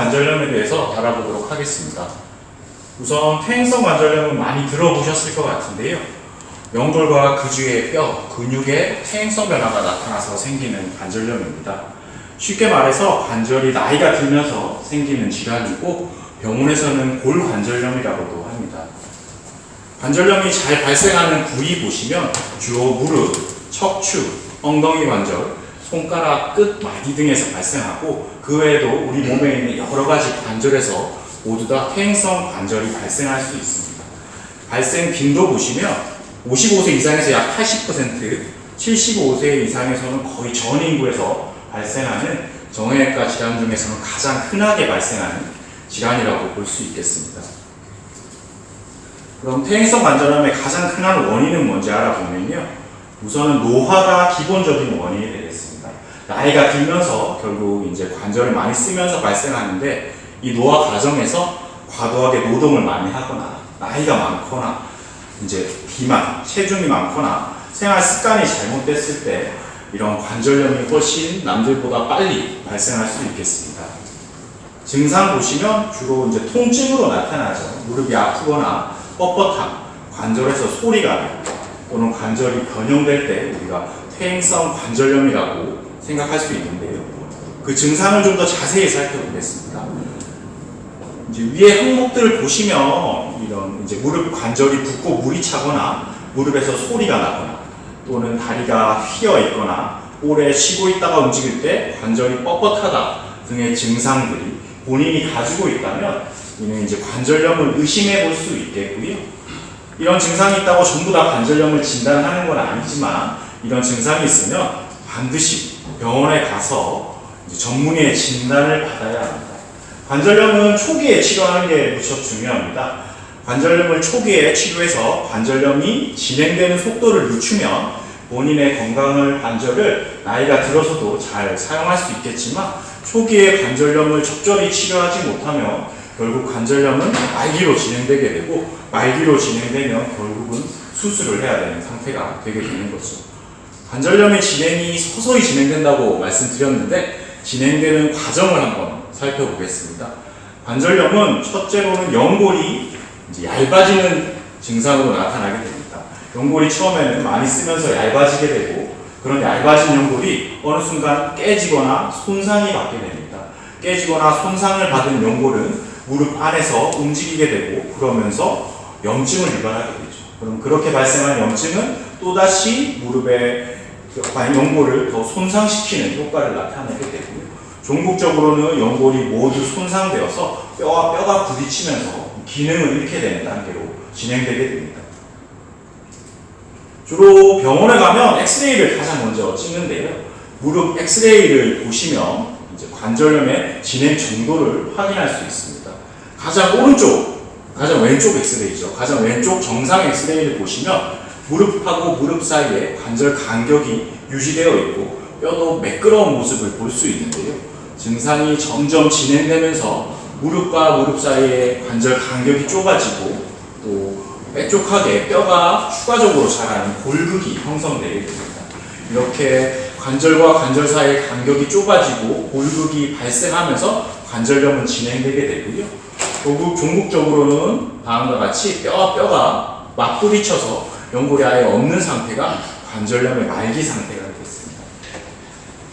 관절염에 대해서 알아보도록 하겠습니다. 우선 퇴행성 관절염은 많이 들어보셨을 것 같은데요. 연골과 그 주위의 뼈, 근육에 퇴행성 변화가 나타나서 생기는 관절염입니다. 쉽게 말해서 관절이 나이가 들면서 생기는 질환이고 병원에서는 골관절염이라고도 합니다. 관절염이 잘 발생하는 부위 보시면 주로 무릎, 척추, 엉덩이 관절, 손가락 끝, 마디 등에서 발생하고 그 외에도 우리 몸에 있는 여러 가지 관절에서 모두 다 퇴행성 관절이 발생할 수 있습니다. 발생 빈도 보시면 55세 이상에서 약 80%, 75세 이상에서는 거의 전 인구에서 발생하는 정형외과 질환 중에서는 가장 흔하게 발생하는 질환이라고 볼 수 있겠습니다. 그럼 퇴행성 관절염의 가장 흔한 원인은 뭔지 알아보면요. 우선은 노화가 기본적인 원인이 되겠습니다. 나이가 들면서 결국 이제 관절을 많이 쓰면서 발생하는데 이 노화 과정에서 과도하게 노동을 많이 하거나 나이가 많거나 이제 비만, 체중이 많거나 생활 습관이 잘못됐을 때 이런 관절염이 훨씬 남들보다 빨리 발생할 수 있겠습니다. 증상 보시면 주로 이제 통증으로 나타나죠. 무릎이 아프거나 뻣뻣함, 관절에서 소리가 나고 또는 관절이 변형될 때 우리가 퇴행성 관절염이라고 생각할 수 있는데요. 그 증상을 좀 더 자세히 살펴보겠습니다. 이제 위에 항목들을 보시면 이런 이제 무릎 관절이 붓고 물이 차거나 무릎에서 소리가 나거나 또는 다리가 휘어 있거나 오래 쉬고 있다가 움직일 때 관절이 뻣뻣하다 등의 증상들이 본인이 가지고 있다면 이는 이제 관절염을 의심해 볼 수 있겠고요. 이런 증상이 있다고 전부 다 관절염을 진단하는 건 아니지만 이런 증상이 있으면 반드시 병원에 가서 이제 전문의의 진단을 받아야 합니다. 관절염은 초기에 치료하는 게 무척 중요합니다. 관절염을 초기에 치료해서 관절염이 진행되는 속도를 늦추면 본인의 관절을 나이가 들어서도 잘 사용할 수 있겠지만 초기에 관절염을 적절히 치료하지 못하면 결국 관절염은 말기로 진행되게 되고 말기로 진행되면 결국은 수술을 해야 되는 상태가 되게 되는 거죠. 관절염의 진행이 서서히 진행된다고 말씀드렸는데 진행되는 과정을 한번 살펴보겠습니다. 관절염은 첫째로는 연골이 이제 얇아지는 증상으로 나타나게 됩니다. 연골이 처음에는 많이 쓰면서 얇아지게 되고 그런 얇아진 연골이 어느 순간 깨지거나 손상이 받게 됩니다. 깨지거나 손상을 받은 연골은 무릎 안에서 움직이게 되고 그러면서 염증을 유발하게 되죠. 그럼 그렇게 발생한 염증은 또다시 무릎의 연골을 더 손상시키는 효과를 나타내게 되고요. 종국적으로는 연골이 모두 손상되어서 뼈와 뼈가 부딪히면서 기능을 잃게 되는 단계로 진행되게 됩니다. 주로 병원에 가면 엑스레이를 가장 먼저 찍는데요. 무릎 엑스레이를 보시면 이제 관절염의 진행 정도를 확인할 수 있습니다. 가장 왼쪽 엑스레이죠. 가장 왼쪽 정상 엑스레이를 보시면 무릎하고 무릎 사이에 관절 간격이 유지되어 있고 뼈도 매끄러운 모습을 볼 수 있는데요. 증상이 점점 진행되면서 무릎과 무릎 사이에 관절 간격이 좁아지고 또 뾰족하게 뼈가 추가적으로 자라는 골극이 형성되게 됩니다. 이렇게 관절과 관절 사이의 간격이 좁아지고 골극이 발생하면서 관절염은 진행되게 되고요. 종국적으로는 다음과 같이 뼈와 뼈가 맞부딪혀서 연골이 아예 없는 상태가 관절염의 말기 상태가 되겠습니다.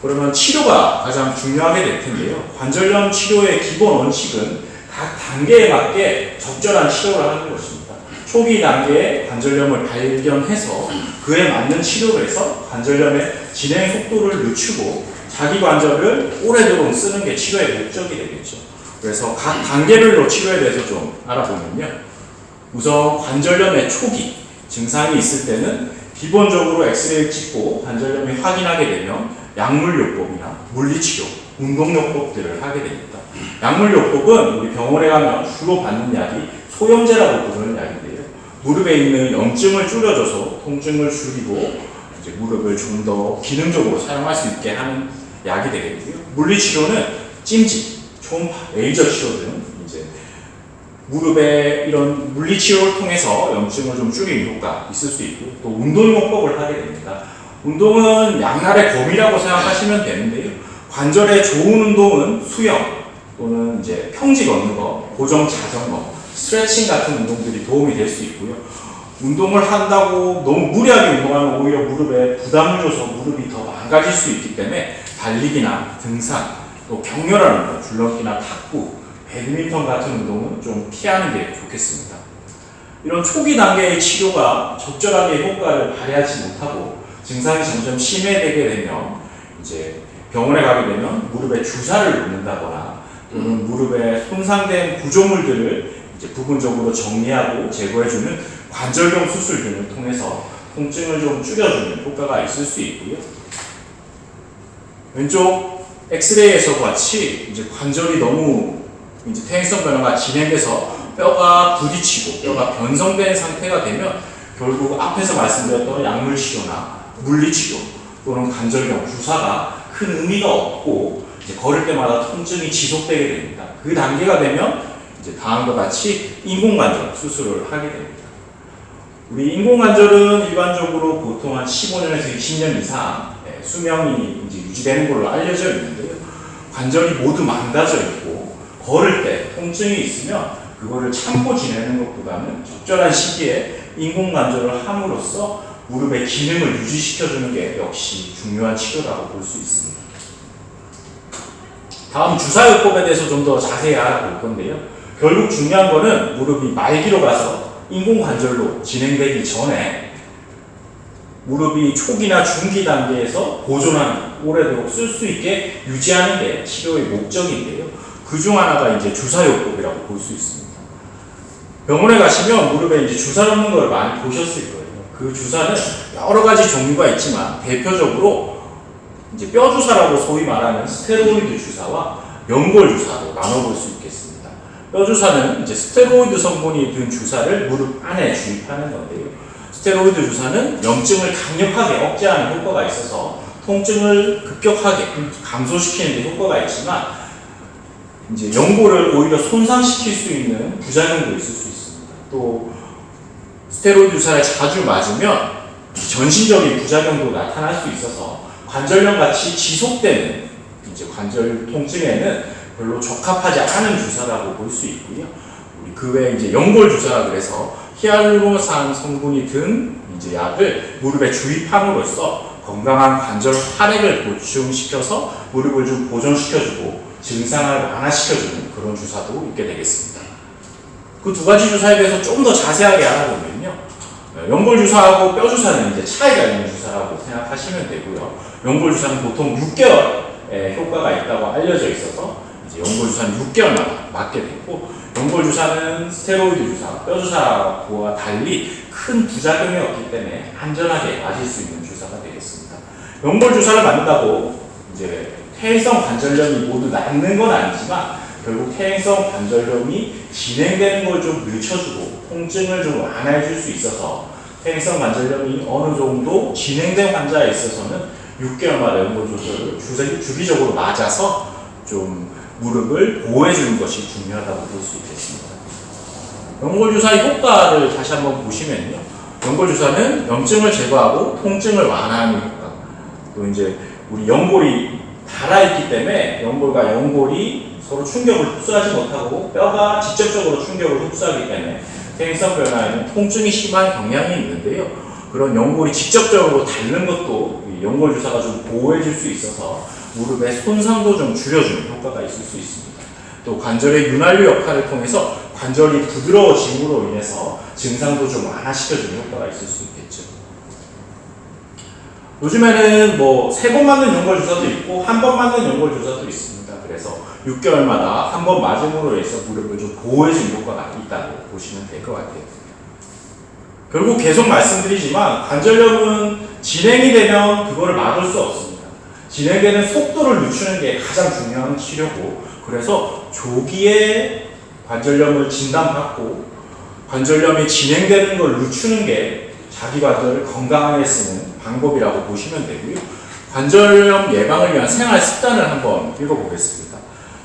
그러면 치료가 가장 중요하게 될 텐데요. 관절염 치료의 기본 원칙은 각 단계에 맞게 적절한 치료를 하는 것입니다. 초기 단계에 관절염을 발견해서 그에 맞는 치료를 해서 관절염의 진행 속도를 늦추고 자기 관절을 오래도록 쓰는 게 치료의 목적이 되겠죠. 그래서 각 단계별로 치료에 대해서 좀 알아보면요. 우선 관절염의 초기 증상이 있을 때는 기본적으로 엑스레이를 찍고 관절염이 확인하게 되면 약물요법이나 물리치료, 운동요법들을 하게 됩니다. 약물요법은 우리 병원에 가면 주로 받는 약이 소염제라고 부르는 약인데요. 무릎에 있는 염증을 줄여줘서 통증을 줄이고 이제 무릎을 좀 더 기능적으로 사용할 수 있게 하는 약이 되겠고요. 물리치료는 찜질, 초음파, 레이저 치료 등 이제 무릎에 이런 물리치료를 통해서 염증을 좀 줄이는 효과가 있을 수 있고 또 운동요법을 하게 됩니다. 운동은 양날의 검이라고 생각하시면 되는데요. 관절에 좋은 운동은 수영, 또는 이제 평지 걷는 거, 고정 자전거, 스트레칭 같은 운동들이 도움이 될 수 있고요. 운동을 한다고 너무 무리하게 운동하면 오히려 무릎에 부담을 줘서 무릎이 더 망가질 수 있기 때문에 달리기나 등산, 또 격렬한 운동, 줄넘기나 탁구, 배드민턴 같은 운동은 좀 피하는 게 좋겠습니다. 이런 초기 단계의 치료가 적절하게 효과를 발휘하지 못하고 증상이 점점 심해지게 되면 이제 병원에 가게 되면 무릎에 주사를 놓는다거나 또는 무릎에 손상된 구조물들을 이제 부분적으로 정리하고 제거해주는 관절경 수술 등을 통해서 통증을 좀 줄여주는 효과가 있을 수 있고요. 왼쪽 엑스레이에서 같이 이제 관절이 너무 이제 퇴행성 변화가 진행돼서 뼈가 부딪히고 뼈가 변성된 상태가 되면 결국 앞에서 말씀드렸던 약물 치료나 물리 치료 또는 관절경 주사가 큰 의미가 없고 이제 걸을 때마다 통증이 지속되게 됩니다. 그 단계가 되면 이제 다음과 같이 인공관절 수술을 하게 됩니다. 우리 인공관절은 일반적으로 보통 한 15년에서 20년 이상 수명이 이제 유지되는 걸로 알려져 있는데요. 관절이 모두 망가져 있고 걸을 때 통증이 있으면 그거를 참고 지내는 것보다는 적절한 시기에 인공관절을 함으로써 무릎의 기능을 유지시켜주는 게 역시 중요한 치료라고 볼 수 있습니다. 다음 주사요법에 대해서 좀 더 자세히 알아볼 건데요. 결국 중요한 거는 무릎이 말기로 가서 인공관절로 진행되기 전에 무릎이 초기나 중기 단계에서 보존하는, 오래도록 쓸 수 있게 유지하는 게 치료의 목적인데요. 그 중 하나가 이제 주사요법이라고 볼 수 있습니다. 병원에 가시면 무릎에 이제 주사 놓는 걸 많이 보셨을 거예요. 그 주사는 여러 가지 종류가 있지만 대표적으로 이제 뼈 주사라고 소위 말하는 스테로이드 주사와 연골 주사로 나눠볼 수 있겠습니다. 뼈 주사는 이제 스테로이드 성분이 든 주사를 무릎 안에 주입하는 건데요. 스테로이드 주사는 염증을 강력하게 억제하는 효과가 있어서 통증을 급격하게 감소시키는 데 효과가 있지만 이제 연골을 오히려 손상시킬 수 있는 부작용도 있을 수 있습니다. 또 스테로이드 주사를 자주 맞으면 전신적인 부작용도 나타날 수 있어서 관절염 같이 지속되는 이제 관절 통증에는 별로 적합하지 않은 주사라고 볼 수 있고요. 우리 그 외에 이제 연골 주사라 그래서 히알루로산 성분이 든 이제 약을 무릎에 주입함으로써 건강한 관절 활액을 보충시켜서 무릎을 좀 보존시켜주고 증상을 완화시켜주는 그런 주사도 있게 되겠습니다. 그 두 가지 주사에 대해서 좀 더 자세하게 알아보면요. 연골 주사하고 뼈 주사는 이제 차이가 있는 주사라고 생각하시면 되고요. 연골 주사는 보통 6개월의 효과가 있다고 알려져 있어서 이제 연골 주사는 6개월마다 맞게 되고, 연골 주사는 스테로이드 주사, 뼈 주사와 달리 큰 부작용이 없기 때문에 안전하게 맞을 수 있는 주사가 되겠습니다. 연골 주사를 맞는다고 이제 퇴행성 관절염이 모두 낫는 건 아니지만 결국 퇴행성 관절염이 진행되는 걸 좀 늦춰주고 통증을 좀 완화해줄 수 있어서 퇴행성 관절염이 어느 정도 진행된 환자에 있어서는 6개월마다 연골 주사를 주기적으로 맞아서 좀 무릎을 보호해주는 것이 중요하다고 볼 수 있겠습니다. 연골 주사의 효과를 다시 한번 보시면요. 연골 주사는 염증을 제거하고 통증을 완화하는 효과. 또 이제 우리 연골이 닳아있기 때문에 연골과 연골이 서로 충격을 흡수하지 못하고 뼈가 직접적으로 충격을 흡수하기 때문에 퇴행성 변화에는 통증이 심한 경향이 있는데요. 그런 연골이 직접적으로 닳는 것도 연골 주사가 좀 보호해줄 수 있어서 무릎의 손상도 좀 줄여주는 효과가 있을 수 있습니다. 또 관절의 윤활유 역할을 통해서 관절이 부드러워짐으로 인해서 증상도 좀 완화시켜주는 효과가 있을 수 있겠죠. 요즘에는 뭐 3번 맞는 연골 주사도 있고 1번 맞는 연골 주사도 있습니다. 그래서 6개월마다 한 번 맞음으로 해서 무릎을 좀 보호해주는 효과가 있다고 보시면 될 것 같아요. 결국 계속 말씀드리지만 관절염은 진행이 되면 그거를 막을 수 없습니다. 진행되는 속도를 늦추는 게 가장 중요한 치료고, 그래서 조기에 관절염을 진단받고 관절염이 진행되는 걸 늦추는 게 자기 관절을 건강하게 쓰는 방법이라고 보시면 되고요. 관절염 예방을 위한 생활 습관을 한번 읽어보겠습니다.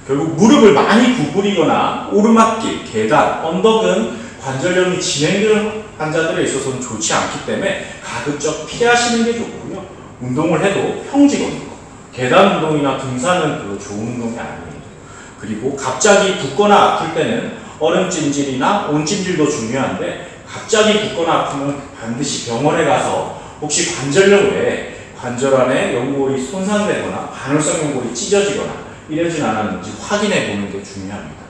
결국 무릎을 많이 구부리거나 오르막길, 계단, 언덕은 관절염이 진행되는 환자들에 있어서는 좋지 않기 때문에 가급적 피하시는 게 좋고요. 운동을 해도 평지 걷는 거, 계단 운동이나 등산은 그거 좋은 운동이 아니에요. 그리고 갑자기 붓거나 아플 때는 얼음찜질이나 온찜질도 중요한데 갑자기 붓거나 아프면 반드시 병원에 가서 혹시 관절염 외에 관절 안에 연골이 손상되거나 반월성 연골이 찢어지거나 이러진 않았는지 확인해 보는 게 중요합니다.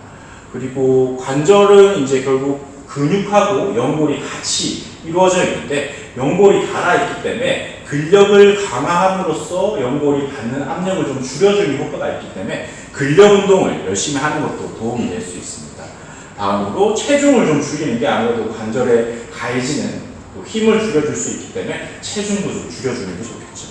그리고 관절은 이제 결국 근육하고 연골이 같이 이루어져 있는데 연골이 닳아있기 때문에 근력을 강화함으로써 연골이 받는 압력을 좀 줄여주는 효과가 있기 때문에 근력 운동을 열심히 하는 것도 도움이 될 수 있습니다. 다음으로 체중을 좀 줄이는 게 아무래도 관절에 가해지는 또 힘을 줄여줄 수 있기 때문에 체중도 좀 줄여주는 게 좋겠죠.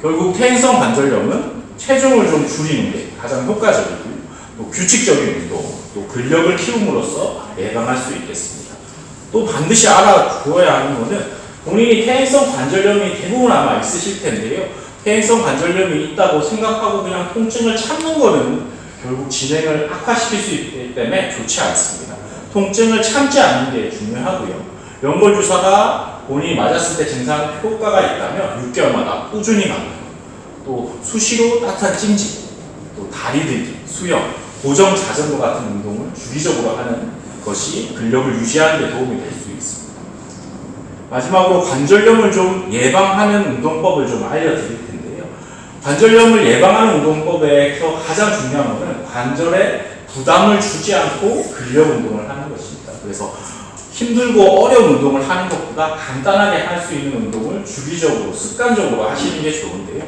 결국 퇴행성 관절염은 체중을 좀 줄이는 게 가장 효과적이고 또 규칙적인 운동, 또 근력을 키움으로써 예방할 수 있겠습니다. 또 반드시 알아두어야 하는 것은 본인이 퇴행성 관절염이 대부분 아마 있으실 텐데요. 퇴행성 관절염이 있다고 생각하고 그냥 통증을 참는 거는 결국 진행을 악화시킬 수 있기 때문에 좋지 않습니다. 통증을 참지 않는 게 중요하고요. 연골 주사가 본인이 맞았을 때 증상 효과가 있다면 6개월마다 꾸준히 맞는 것, 또 수시로 따뜻한 찜질, 또 다리 들기, 수영, 고정 자전거 같은 운동을 주기적으로 하는 것이 근력을 유지하는 데 도움이 될 수 있습니다. 마지막으로 관절염을 좀 예방하는 운동법을 좀 알려드릴 텐데요. 관절염을 예방하는 운동법에서 가장 중요한 것은 관절에 부담을 주지 않고 근력 운동을 하는 것입니다. 그래서 힘들고 어려운 운동을 하는 것보다 간단하게 할 수 있는 운동을 주기적으로 습관적으로 하시는 게 좋은데요.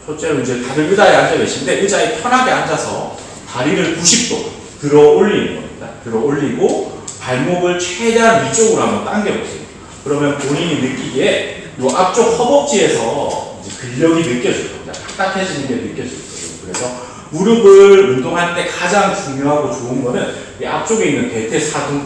첫째로 이제 다들 의자에 앉아 계신데 의자에 편하게 앉아서 다리를 90도 들어 올리는 겁니다. 들어 올리고 발목을 최대한 위쪽으로 한번 당겨보세요. 그러면 본인이 느끼기에 이 앞쪽 허벅지에서 이제 근력이 느껴질 겁니다. 딱딱해지는 게 느껴질 거예요. 그래서 무릎을 운동할 때 가장 중요하고 좋은 거는 이 앞쪽에 있는 대퇴사두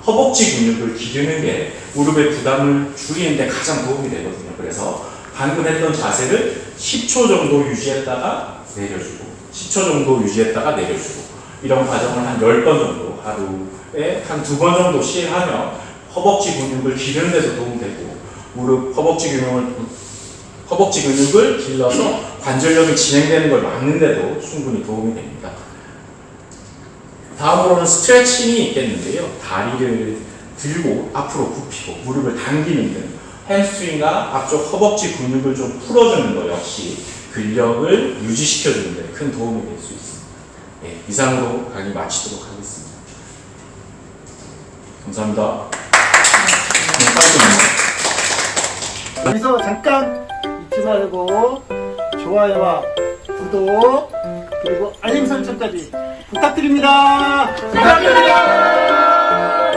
허벅지 근육을 기르는 게 무릎의 부담을 줄이는 데 가장 도움이 되거든요. 그래서 방금 했던 자세를 10초 정도 유지했다가 내려주고 10초 정도 유지했다가 내려주고 이런 과정을 한 10번 정도 하루에 한 2번 정도 시행하면 허벅지 근육을 기르는 데도 도움되고 무릎 허벅지 근육을 길러서 관절염이 진행되는 걸 막는 데도 충분히 도움이 됩니다. 다음으로는 스트레칭이 있겠는데요. 다리를 들고 앞으로 굽히고 무릎을 당기는 등 햄스트링과 앞쪽 허벅지 근육을 좀 풀어주는 것 역시 근력을 유지시켜주는 데 큰 도움이 될 수 있습니다. 네, 이상으로 강의 마치도록 하겠습니다. 감사합니다. 여기서 잠깐 잊지 말고 좋아요와 구독 그리고 알림 설정까지 부탁드립니다.